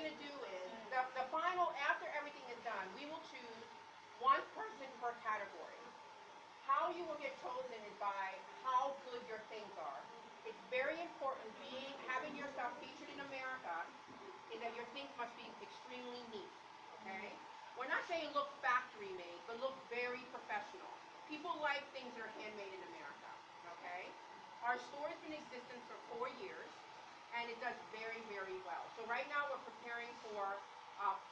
going to do is, the final, after everything is done, we will choose one person per category. How you will get chosen is by how good your things are. It's very important having your stuff featured in America is that your things must be extremely neat, okay? We're not saying look factory made, but look very professional. People like things that are handmade in America, okay? Our store has been in existence for 4 years, and it does very, very well. So right now we're preparing for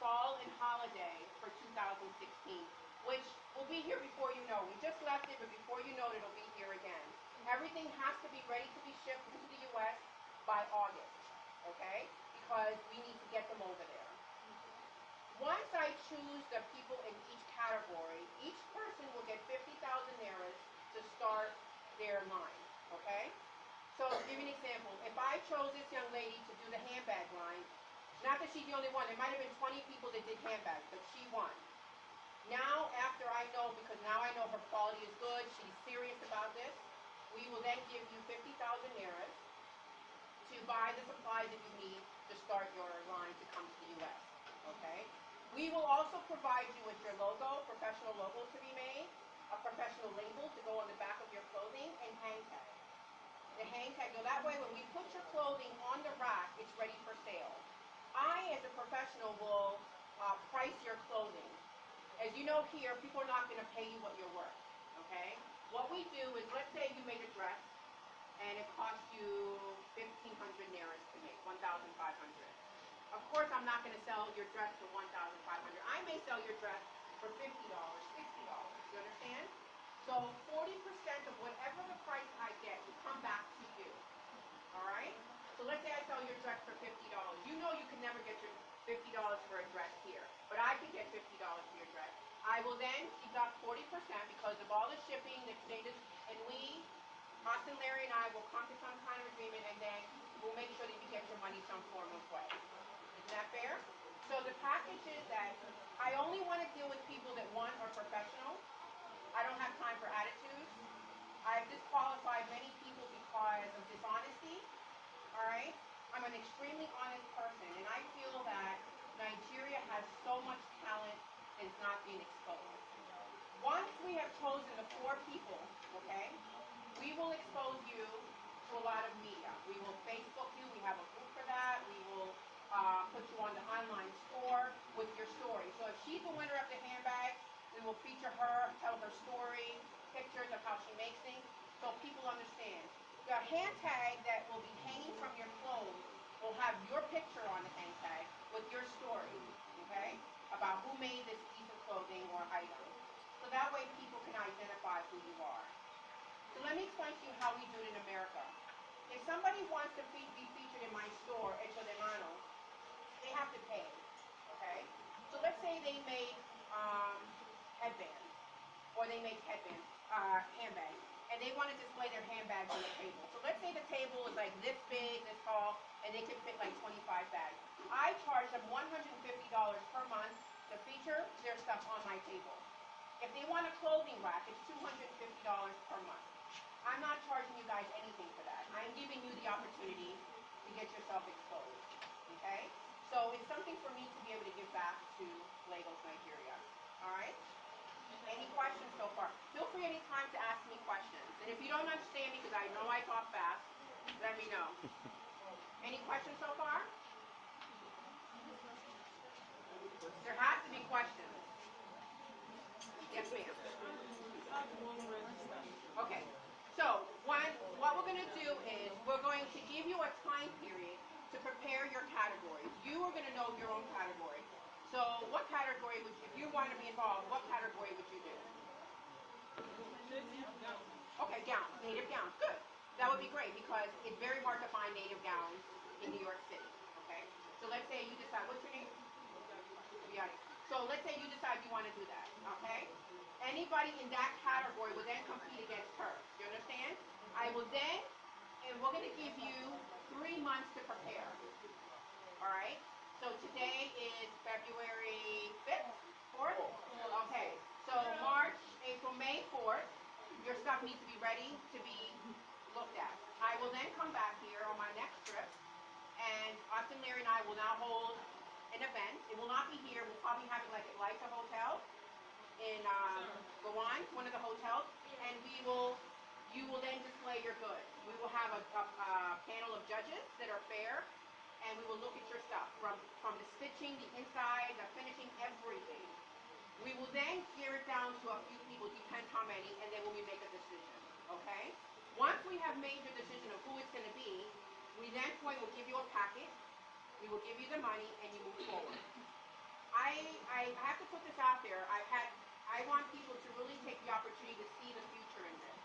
fall and holiday for 2016, which will be here before you know. We just left it, but before you know it, it'll be here again. Everything has to be ready to be shipped into the U.S. by August, okay? Because we need to get them over there. Once I choose the people in each category, each person will get 50,000 Naira to start their line, okay? So to give you an example, if I chose this young lady to do the handbag line, not that she's the only one, there might have been 20 people that did handbags, but she won. Now, after I know, because now I know her quality is good, she's serious about this, we will then give you 50,000 Naira to buy the supplies that you need to start your line to come to the U.S., okay? We will also provide you with your logo, professional logo to be made, a professional label to go on the back of your clothing, and hang tag. The hang tag, so that way when we put your clothing on the rack, it's ready for sale. I, as a professional, will price your clothing. As you know here, people are not going to pay you what you're worth, okay? What we do is, let's say you made a dress, and it cost you 1,500 Naira to make, 1,500. Of course, I'm not going to sell your dress for 1,500. I may sell your dress for $50, $60. You understand? So 40% of whatever the price I get will come back to you. All right? So let's say I sell your dress for $50. You know you can never get your $50 for a dress here, but I can get $50 for your dress. I will then deduct 40% because of all the shipping, the exchanges, and Auxtinlarry and I will come to some kind of agreement, and then we'll make sure that you get your money some form of way. Isn't that fair? So the package is that I only want to deal with people that, one, are professional. I don't have time for attitudes. I've disqualified many people because of dishonesty. All right? I'm an extremely honest person, and I feel that Nigeria has so much talent and it's not being exposed. Once we have chosen the 4 people, okay, we will expose you to a lot of media. We will Facebook you. We have a group for that. We will put you on the online store with your story. So if she's the winner of the handbag, we will feature her, tell her story, pictures of how she makes things, so people understand. The hand tag that will be hanging from your clothes will have your picture on the hang tag with your story, okay, about who made this piece of clothing or item. So that way people can identify who you are. So let me explain to you how we do it in America. If somebody wants to be featured in my store, Hecho De Mano, they have to pay, okay? So let's say they make headbands, or they make handbags, and they want to display their handbags on the table. So let's say the table is like this big, this tall, and they can fit like 25 bags. I charge them $150 per month to feature their stuff on my table. If they want a clothing rack, it's $250 per month. I'm not charging you guys anything for that. I'm giving you the opportunity to get yourself exposed, okay? So it's something for me to be able to give back to Lagos, Nigeria, all right? Any questions so far? Feel free anytime to ask me questions. And if you don't understand me, because I know I talk fast, let me know. Any questions so far? There has to be questions. Yes, ma'am. Okay. So what we're going to do is we're going to give you a time period to prepare your categories. You are going to know your own category. So what category would you, if you want to be involved, what category would you do? Okay, gowns, native gowns, good. That would be great because it's very hard to find native gowns in New York City, okay? So let's say you decide, what's your name? Iyana. So let's say you decide you want to do that, okay? Anybody in that category will then compete against her. Do you understand? I will then, and we're going to give you 3 months to prepare, all right? So today is February 5th, 4th? Okay, so March, April, May 4th, your stuff needs to be ready to be looked at. I will then come back here on my next trip, and Auxtinlarry and I will now hold an event. It will not be here. We'll probably have it like at Lights Hotel in Gowan, one of the hotels, and you will then display your goods. We will have a panel of judges that are fair, and we will look at your stuff from the stitching, the inside, the finishing, everything. We will then gear it down to a few people, depends how many, and then when we make a decision, okay? Once we have made the decision of who it's going to be, we then will give you a packet, we will give you the money, and you move forward. I have to put this out there. I want people to really take the opportunity to see the future in this.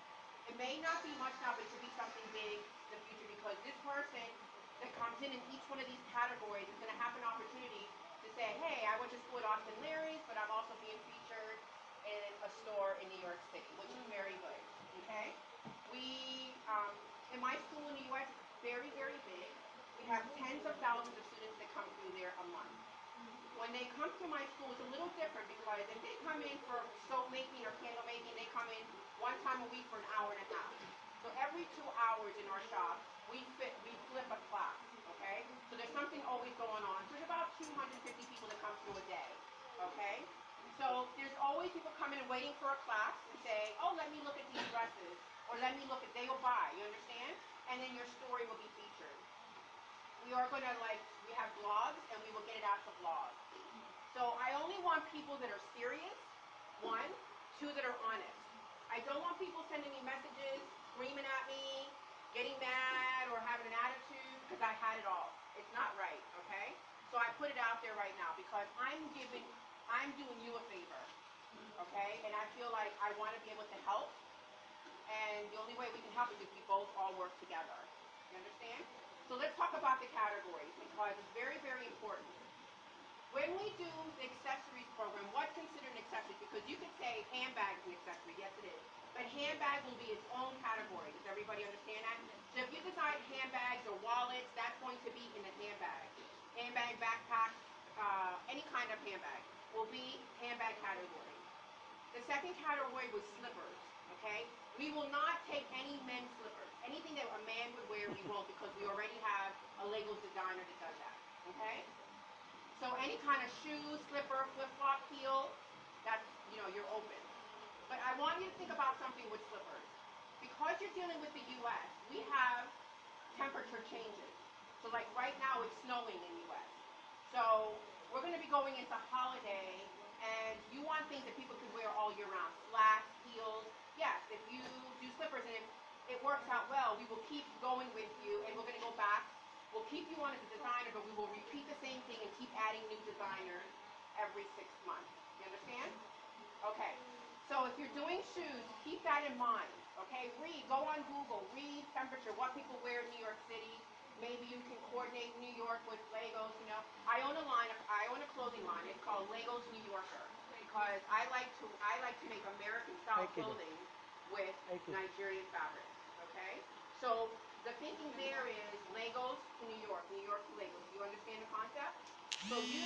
It may not be much now, but it could be something big in the future, because this person that comes in each one of these categories is going to have an opportunity to say, hey, I went to school at Auxtinlarry's, but I'm also being featured in a store in New York City, which is very good, okay? We, in my school in the U.S., it's very, very big. We have tens of thousands of students that come through there a month. When they come to my school, it's a little different, because if they come in for soap making or candle making, they come in one time a week for an hour and a half. So every 2 hours in our shop, we flip a class, okay? So there's something always going on. So there's about 250 people that come through a day, okay? So there's always people coming and waiting for a class and say, oh, let me look at these dresses, or let me look at, they will buy, you understand? And then your story will be featured. We are going to, we have blogs, and we will get it out to blogs. So I only want people that are serious, 1, 2, that are honest. I don't want people sending me messages, screaming at me, getting mad, or having an attitude, because I had it all. It's not right, okay? So I put it out there right now, because I'm doing you a favor, okay? And I feel like I want to be able to help, and the only way we can help is if we both all work together. You understand? So let's talk about the categories, because it's very, very important. When we do the accessories program, what's considered an accessory? Because you could say handbag is an accessory, yes it is. But handbag will be its own category. Does everybody understand that? So if you design handbags or wallets, that's going to be in the handbag. Handbag, backpack, any kind of handbag will be handbag category. The second category was slippers, okay? We will not take any men's slippers. Anything that a man would wear, we won't, because we already have a Legos designer that does that, okay? So any kind of shoe, slipper, flip-flop, heel, that's, you're open. But I want you to think about something with slippers. Because you're dealing with the U.S., we have temperature changes. So like right now, it's snowing in the U.S. So we're going to be going into holiday, and you want things that people can wear all year round. Flats, heels. Yes, if you do slippers and if it works out well, we will keep going with you, and we're going to go back. We'll keep you on as a designer, but we will repeat the same thing and keep adding new designers every 6 months. You understand? Okay. So if you're doing shoes, keep that in mind. Okay? Go on Google, read temperature, what people wear in New York City. Maybe you can coordinate New York with Legos, I own a clothing line. It's called Legos New Yorker, because I like to make American style clothing with Nigerian fabrics. Okay? So the thinking there is Legos to New York to Legos. Do you understand the concept? So you